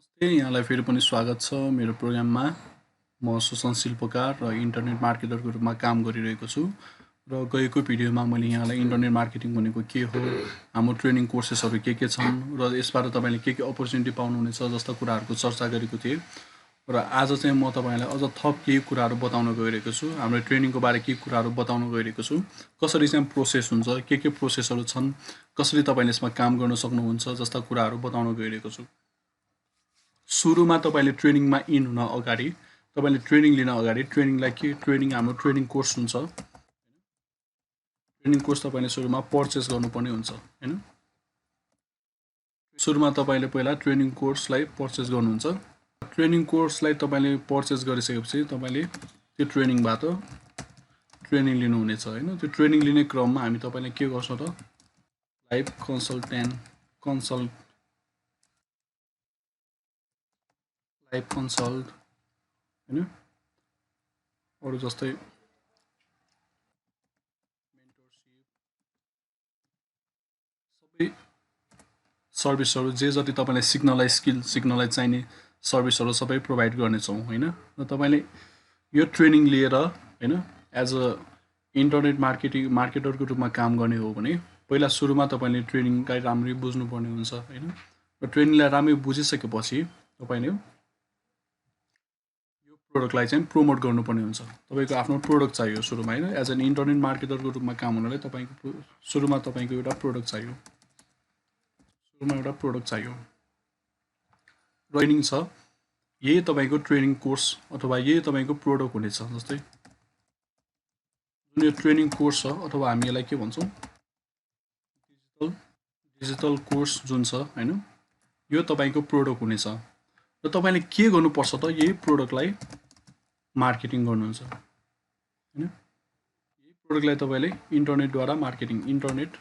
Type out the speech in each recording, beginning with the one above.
नमस्ते, यहाँलाई फेरि पनि स्वागत छ मेरो प्रोग्राममा। म सुशान्त शिल्पकार र इन्टरनेट मार्केटरको रूपमा काम गरिरहेको छु। र गएको भिडियोमा मैले यहाँलाई इन्टरनेट मार्केटिङ भनेको के हो, हाम्रो ट्रेनिङ कोर्सेसहरू के छन् र यसबाट तपाईँले के अपर्च्युनिटी पाउनुहुनेछ जस्ता कुराहरूको चर्चा गरेको थिएँ। र आज चाहिँ म तपाईँलाई अझ थप केही कुराहरू बताउन गइरहेको छु। हाम्रो ट्रेनिङको बारे केही कुराहरू बताउन गइरहेको छु। कसरी चाहिँ प्रोसेस हुन्छ, के प्रोसेसहरू छन्, कसरी तपाईँले यसमा काम गर्न सक्नुहुन्छ जस्ता कुराहरू बताउन गइरहेको छु। सुरुमा तपाईँले ट्रेनिङमा इन हुन अगाडि, तपाईँले ट्रेनिङ लिन अगाडि ट्रेनिङ हाम्रो ट्रेनिङ कोर्स हुन्छ। ट्रेनिङ कोर्स तपाईँले सुरुमा पर्चेस गर्नुपर्ने हुन्छ हैन। सुरुमा तपाईँले पहिला ट्रेनिङ कोर्सलाई पर्चेस गर्नुहुन्छ। ट्रेनिङ कोर्सलाई तपाईँले पर्चेस गरिसकेपछि तपाईँले त्यो ट्रेनिङबाट ट्रेनिङ लिनुहुनेछ हैन। त्यो ट्रेनिङ लिने क्रममा हामी तपाईँलाई के गर्छौँ त, लाइभ कन्सल्ट हैन, अरू जस्तै मेन्टरसिप, सबै सर्भिसहरू जे जति तपाईँलाई सिक्नलाई चाहिने सर्भिसहरू सबै प्रोभाइड गर्नेछौँ हैन। र तपाईँले यो ट्रेनिङ लिएर हैन एज अ इन्टरनेट मार्केटरको रूपमा काम गर्ने हो भने पहिला सुरुमा तपाईँले ट्रेनिङलाई राम्ररी बुझ्नुपर्ने हुन्छ हैन। र ट्रेनिङलाई राम्ररी बुझिसकेपछि तपाईँले यो प्रोडक्टलाई चाहिँ प्रमोट गर्नुपर्ने हुन्छ। तपाईँको आफ्नो प्रोडक्ट चाहियो सुरुमा हैन। एज एन इन्टरनेट मार्केटरको रूपमा काम हुनलाई सुरुमा तपाईँको एउटा प्रोडक्ट चाहियो। ट्रेनिङ छ, यही तपाईँको ट्रेनिङ कोर्स अथवा यही तपाईँको प्रोडक्ट हुनेछ। जस्तै जुन यो ट्रेनिङ कोर्स छ अथवा हामी यसलाई के भन्छौँ, डिजिटल कोर्स जुन छ हैन, यो तपाईँको प्रोडक्ट हुनेछ। र तपाईँले के गर्नुपर्छ त, यही प्रोडक्टलाई मार्केटिङ गर्नुहुन्छ हैन। यही प्रोडक्टलाई तपाईँले इन्टरनेटद्वारा मार्केटिङ गर्नुपर्ने हुन्छ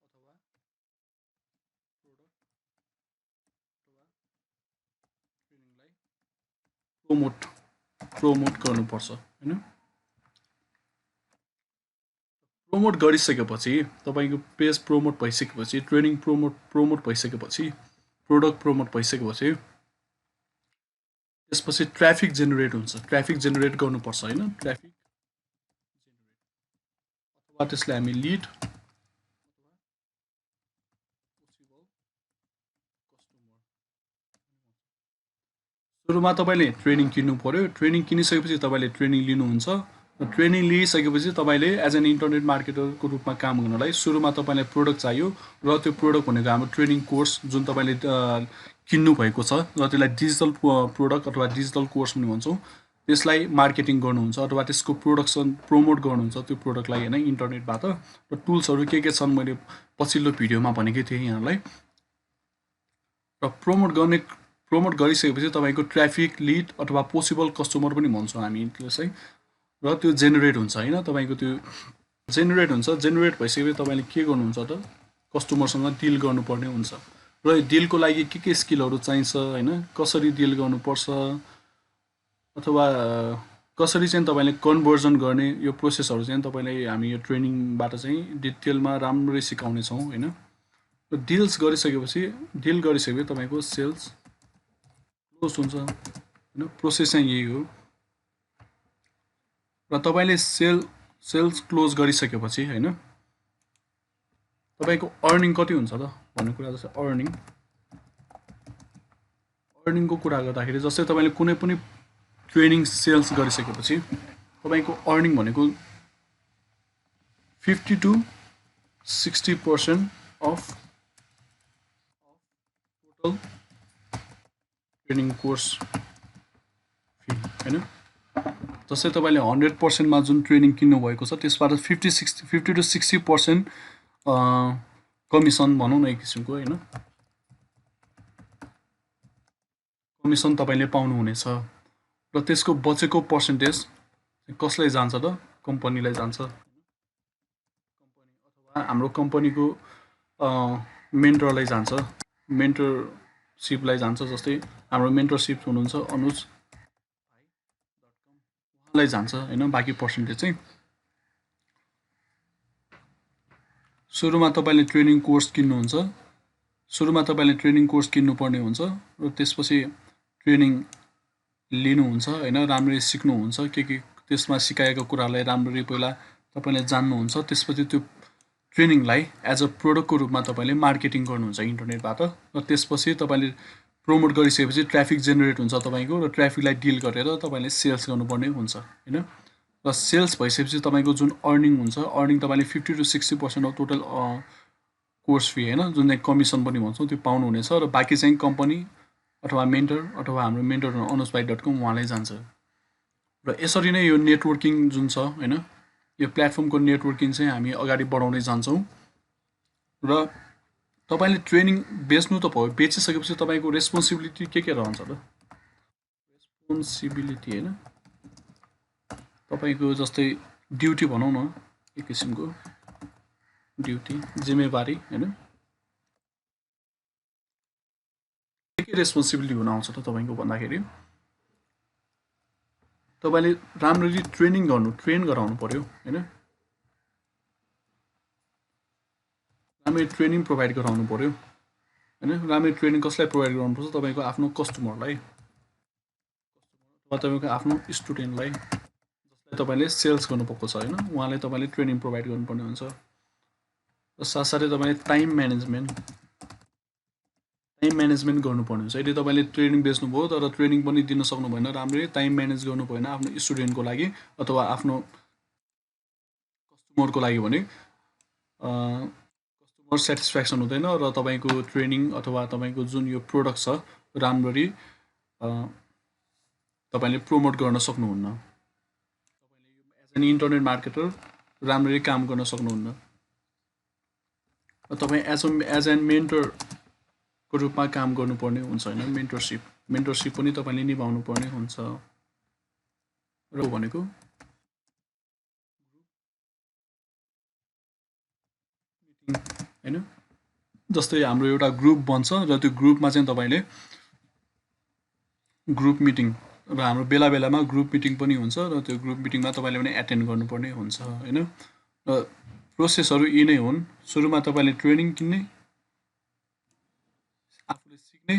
अथवा प्रोडक्ट अथवा ट्रेनिङलाई प्रमोट गर्नुपर्छ हैन। प्रमोट गरिसकेपछि तपाईँको पेज प्रमोट भइसकेपछि, ट्रेनिङ प्रमोट भइसकेपछि, प्रोडक्ट प्रमोट भइसकेपछि त्यसपछि ट्राफिक जेनेरेट हुन्छ। ट्राफिक जेनेरेट गर्नुपर्छ हैन। ट्राफिक जेनेरेट अथवा त्यसलाई हामी लिड सुरुमा तपाईँले ट्रेनिङ किन्नु पर्यो। ट्रेनिङ किनिसकेपछि तपाईँले ट्रेनिङ लिनुहुन्छ। ट्रेनिङ लिइसकेपछि तपाईँले एज एन इन्टरनेट मार्केटरको रूपमा काम गर्नलाई सुरुमा तपाईँलाई प्रोडक्ट चाहियो। र त्यो प्रोडक्ट भनेको हाम्रो ट्रेनिङ कोर्स जुन तपाईँले किन्नु भएको छ, र त्यसलाई डिजिटल प्रोडक्ट अथवा डिजिटल कोर्स पनि भन्छौँ। त्यसलाई मार्केटिङ गर्नुहुन्छ अथवा त्यसको प्रोडक्सन प्रमोट गर्नुहुन्छ त्यो प्रोडक्टलाई हैन इन्टरनेटबाट। र टुल्सहरू के छन् मैले पछिल्लो भिडियोमा भनेकै थिएँ यहाँलाई। र प्रमोट गरिसकेपछि तपाईँको ट्राफिक, लिड अथवा पोसिबल कस्टमर पनि भन्छौँ हामी त्यसलाई। र त्यो जेनेरेट हुन्छ हैन। तपाईँको त्यो जेनेरेट भइसकेपछि तपाईँले के गर्नुहुन्छ त, कस्टमरसँग डिल गर्नुपर्ने हुन्छ। र डिलको लागि के स्किलहरू चाहिन्छ हैन, कसरी डिल गर्नुपर्छ अथवा कसरी चाहिँ तपाईँले कन्भर्जन गर्ने, यो प्रोसेसहरू चाहिँ तपाईँलाई हामी यो ट्रेनिङबाट चाहिँ डिटेलमा राम्ररी सिकाउनेछौँ हैन। र डिल गरिसकेपछि तपाईँको सेल्स क्लोज हुन्छ हैन। प्रोसेस चाहिँ यही हो। र तपाईँले सेल्स क्लोज गरिसकेपछि हैन, तपाईँको अर्निङ कति हुन्छ त भन्ने कुरा जस्तै अर्निङको कुरा गर्दाखेरि जस्तै तपाईँले कुनै पनि ट्रेनिङ सेल्स गरिसकेपछि तपाईँको अर्निङ भनेको 50 to 60% of total training course fee हैन। जस्तै तपाईँले 100%मा जुन ट्रेनिङ किन्नुभएको छ त्यसबाट 50 to 60% कमिसन भनौँ न एक किसिमको हैन, कमिसन तपाईँले पाउनुहुनेछ। र त्यसको बचेको पर्सेन्टेज कसलाई जान्छ त, कम्पनीलाई जान्छ। अथवा हाम्रो कम्पनीको मेन्टरलाई जान्छ, मेन्टरसिपलाई जान्छ। जस्तै हाम्रो मेन्टरसिप हुनुहुन्छ अनुज, उहाँलाई जान्छ हैन बाँकी पर्सेन्टेज चाहिँ। सुरुमा तपाईँले ट्रेनिङ कोर्स किन्नुहुन्छ। सुरुमा तपाईले ट्रेनिङ कोर्स किन्नुपर्ने हुन्छ र त्यसपछि ट्रेनिङ लिनुहुन्छ हैन, राम्ररी सिक्नुहुन्छ, के त्यसमा सिकाएको कुरालाई राम्ररी पहिला तपाईले जान्नुहुन्छ, त्यसपछि त्यो ट्रेनिङलाई एज अ प्रोडक्टको रूपमा तपाईले मार्केटिङ गर्नुहुन्छ इन्टरनेटबाट र त्यसपछि तपाईले प्रमोट गरिसकेपछि ट्राफिक जेनेरेट हुन्छ तपाईको र ट्राफिकलाई डिल गरेर तपाईले सेल्स गर्नुपर्ने हुन्छ हैन। र सेल्स भइसकेपछि तपाईको जुन अर्निङ हुन्छ, अर्निङ तपाईले 50 to 60% of total course fee हैन, जुन चाहिँ कमिसन पनि भन्छौँ त्यो पाउनुहुनेछ र बाँकी चाहिँ कम्पनी अथवा मेन्टर अथवा हाम्रो मेन्टर anushbhai.com उहाँलाई जान्छ। र यसरी नै यो नेटवर्किङ जुन छ हैन, यो प्लेटफर्मको नेटवर्किङ चाहिँ हामी अगाडि बढाउँदै जान्छौँ र तपाईले ट्रेनिङ बेच्नु त भयो, बेचिसकेपछि तपाईको रेस्पोन्सिबिलिटी के रहन्छ त? रेस्पोन्सिबिलिटी हैन, तपाईको जस्तै ड्युटी भनौँ न, एक किसिमको ड्युटी जिम्मेवारी हैन, के रेस्पोन्सिबिलिटी हुन आउँछ त तपाईको भन्दाखेरि तपाईले राम्ररी ट्रेन गराउनु पर्यो हैन, राम्ररी ट्रेनिङ प्रोभाइड गराउनु पर्यो हैन। राम्ररी ट्रेनिङ कसलाई प्रोभाइड गराउनुपर्छ? तपाईको आफ्नो कस्टमरलाई अथवा तपाईको आफ्नो स्टुडेन्टलाई जसलाई तपाईले सेल्स गर्नुभएको छ हैन, उहाँलाई तपाईले ट्रेनिङ प्रोभाइड गर्नुपर्ने हुन्छ। र साथसाथै तपाईले टाइम म्यानेजमेन्ट गर्नुपर्ने हुन्छ। यदि तपाईले ट्रेनिङ बेच्नुभयो तर ट्रेनिङ पनि दिन सक्नु भएन, राम्ररी टाइम म्यानेज गर्नु भएन आफ्नो स्टुडेन्टको लागि अथवा आफ्नो कस्टमरको लागि भने कस्टमर सेटिस्फ्याक्सन हुँदैन र तपाईको ट्रेनिङ अथवा तपाईको जुन यो प्रोडक्ट छ राम्ररी तपाईले प्रमोट गर्न सक्नुहुन्न। तपाईले एज एन इन्टरनेट मार्केटर राम्ररी काम गर्न सक्नुहुन्न। र तपाई एज एन मेन्टर को रूपमा काम गर्नुपर्ने हुन्छ हैन, मेन्टरशिप पनि तपाईले निभाउनु पर्ने हुन्छ। र भनेको हैन, जस्तै हाम्रो एउटा ग्रुप बन्छ र त्यो ग्रुपमा चाहिँ तपाईले ग्रुप मिटिङ र हाम्रो बेला बेलामा ग्रुप मिटिङ पनि हुन्छ र त्यो ग्रुप मिटिङमा तपाईले पनि एटेन्ड गर्नुपर्ने हुन्छ हैन। र प्रोसेसहरु यी नै हुन्। सुरुमा तपाईले ट्रेनिङ किन्ने, आफूले सिक्ने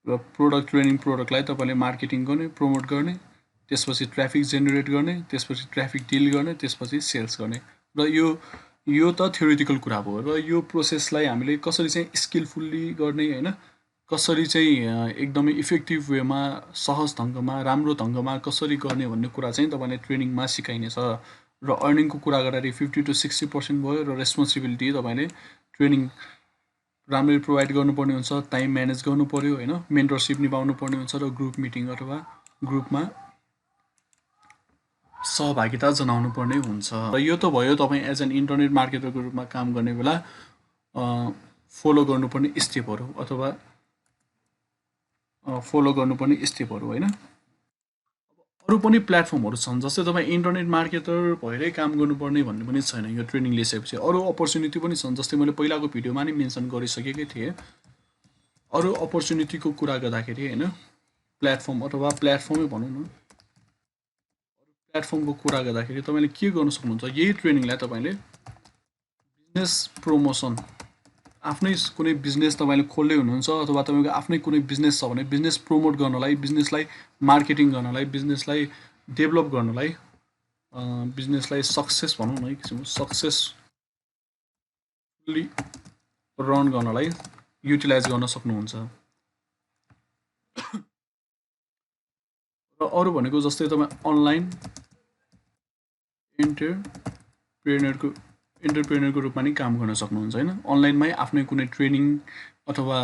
र प्रोडक्टलाई तपाईले मार्केटिङ गर्ने, प्रमोट गर्ने, त्यसपछि ट्राफिक जेनेरेट गर्ने, त्यसपछि ट्राफिक डिल गर्ने, त्यसपछि सेल्स गर्ने। र यो त थ्योरिटिकल कुरा भयो। र यो प्रोसेसलाई हामीले कसरी चाहिँ स्किलफुल्ली गर्ने हैन, कसरी चाहिँ एकदमै इफेक्टिभ वेमा, सहज ढङ्गमा, राम्रो ढङ्गमा कसरी गर्ने भन्ने कुरा चाहिँ तपाईले ट्रेनिङमा सिकाइनेछ। र अर्निङको कुरा गर्दाखेरि 50 to 60% भयो र रेस्पोन्सिबिलिटी तपाईले ट्रेनिङ राम्ररी प्रोभाइड गर्नुपर्ने हुन्छ, टाइम म्यानेज गर्नु पर्यो हैन, मेन्टरशिप निभाउनु पर्ने हुन्छ र ग्रुप मिटिङ अथवा ग्रुपमा सहभागिता जनाउनु पर्ने हुन्छ। र यो त भयो तपाईँ एज एन इन्टरनेट मार्केटरको रूपमा काम गर्ने बेला फलो गर्नुपर्ने स्टेपहरू अथवा फलो गर्नुपर्ने स्टेपहरू हैन। अरू पनि प्लेटफर्महरू छन्, जस्तै तपाईँ इन्टरनेट मार्केटर भएरै काम गर्नुपर्ने भन्ने पनि छैन। यो ट्रेनिङ लिइसकेपछि अरू अपर्च्युनिटी पनि छन्, जस्तै मैले पहिलाको भिडियोमा नै मेन्सन गरिसकेकै थिएँ। अरू अपर्च्युनिटीको कुरा गर्दाखेरि हैन, प्लेटफर्म अथवा प्लेटफर्मै भनौँ न, प्लेटफर्मको कुरा गर्दाखेरि तपाईले के गर्न सक्नुहुन्छ? यही ट्रेनिङलाई तपाईले बिजनेस प्रमोसन, आफ्नै कुनै बिजनेस तपाईले खोल्दै हुनुहुन्छ अथवा तपाईको आफ्नै कुनै बिजनेस छ भने बिजनेस प्रमोट गर्नलाई, बिजनेसलाई मार्केटिङ गर्नलाई, बिजनेसलाई डेभलप गर्नलाई, बिजनेसलाई सक्सेस भनौँ न, एक किसिमको सक्सेसफुल्ली रन गर्नलाई युटिलाइज गर्न सक्नुहुन्छ। र अरू भनेको जस्तै तपाईँ अनलाइन एन्टरप्रेन्योरको रूपमा नि काम गर्न सक्नुहुन्छ हैन। अनलाइनमै आफ्नै कुनै ट्रेनिङ अथवा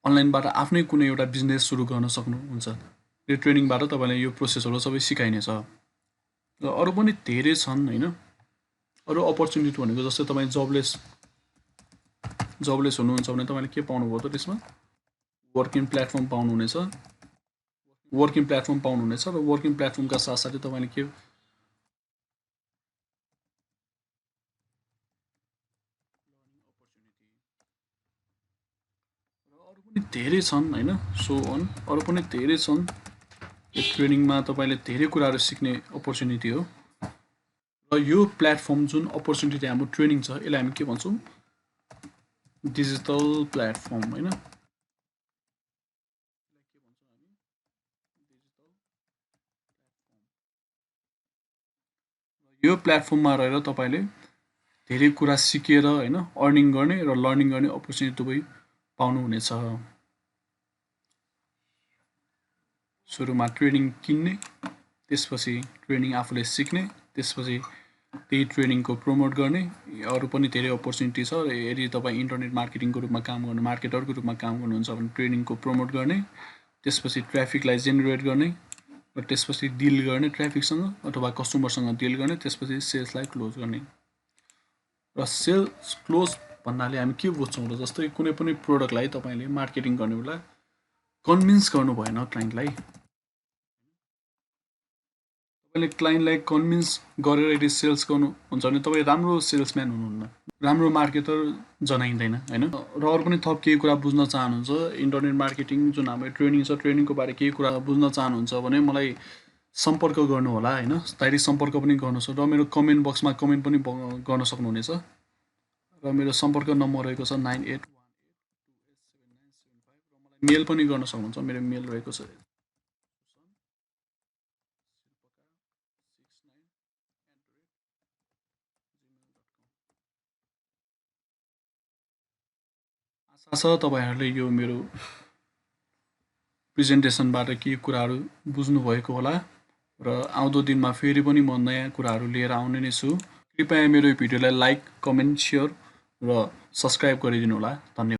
अनलाइनबाट आफ्नै कुनै एउटा बिजनेस सुरु गर्न सक्नुहुन्छ। यो ट्रेनिङबाट तपाईलाई यो प्रोसेसहरू सबै सिकाइनेछ। र अरू पनि धेरै छन् हैन। अरू अपर्च्युनिटी भनेको जस्तै तपाईँ जबलेस हुनुहुन्छ भने तपाईले के पाउनुभयो त त्यसमा? वर्किङ प्लेटफर्म पाउनुहुनेछ। वर्किङ प्लेटफर्म पाउनुहुनेछ र वर्किङ प्लेटफर्मका साथसाथै तपाईले के अरू पनि धेरै छन् हैन। सो अन अरू पनि धेरै छन्। यो ट्रेनिङमा तपाईले धेरै कुराहरू सिक्ने अपर्च्युनिटी हो। र यो प्लेटफर्म जुन अपर्च्युनिटी हाम्रो ट्रेनिङ छ, यसलाई हामी के भन्छौँ? डिजिटल प्लेटफर्म हैन यो प्लेटफर्ममा रहेर तपाईले धेरै कुरा सिकेर हैन अर्निङ गर्ने र लर्निङ गर्ने अपर्च्युनिटी दुवै पाउनुहुनेछ। सुरुमा ट्रेनिङ किन्ने, त्यसपछि ट्रेनिङ आफूले सिक्ने, त्यसपछि त्यही ट्रेनिङको प्रमोट गर्ने, अरू पनि धेरै अपर्च्युनिटी छ। यदि तपाईँ इन्टरनेट मार्केटिङको रूपमा काम गर्नु मार्केटरको रूपमा काम गर्नुहुन्छ भने ट्रेनिङको प्रमोट गर्ने, त्यसपछि ट्राफिकलाई जेनेरेट गर्ने र त्यसपछि डिल गर्ने ट्राफिकसँग अथवा कस्टमरसँग डिल गर्ने, त्यसपछि सेल्सलाई क्लोज गर्ने। र सेल्स क्लोज भन्नाले हामी के बुझ्छौँ र जस्तै कुनै पनि प्रोडक्टलाई तपाईँले मार्केटिङ गर्ने बेला कन्भिन्स गर्नु भएन क्लाइन्टलाई। तपाईँले क्लाइन्टलाई कन्भिन्स गरेर यदि सेल्स गर्नुहुन्छ भने तपाईँ राम्रो सेल्सम्यान हुनुहुन्न, राम्रो मार्केटर जनाइँदैन हैन। र अरू पनि थप केही कुरा बुझ्न चाहनुहुन्छ इन्टरनेट मार्केटिङ जुन हाम्रो ट्रेनिङ छ ट्रेनिङको बारे केही कुरा बुझ्न चाहनुहुन्छ भने मलाई सम्पर्क गर्नु होला हैन। डाइरेक्ट सम्पर्क पनि गर्नु सक्छ र मेरो कमेन्ट बक्समा कमेन्ट पनि गर्न सक्नुहुनेछ। र मेरो सम्पर्क नम्बर रहेको छ 9818287975 र मलाई मेल पनि गर्न सक्नुहुन्छ। मेरो मेल रहेको छ आशा छ तपाईहरुले यो मेरो प्रेजेन्टेसनबाट केही कुराहरू बुझ्नुभएको होला र आउँदो दिनमा फेरि पनि म नयाँ कुराहरू लिएर आउने नै छु। कृपया मेरो भिडियोलाई लाइक, कमेन्ट, शेयर र सब्स्क्राइब गरिदिनु होला। धन्यवाद।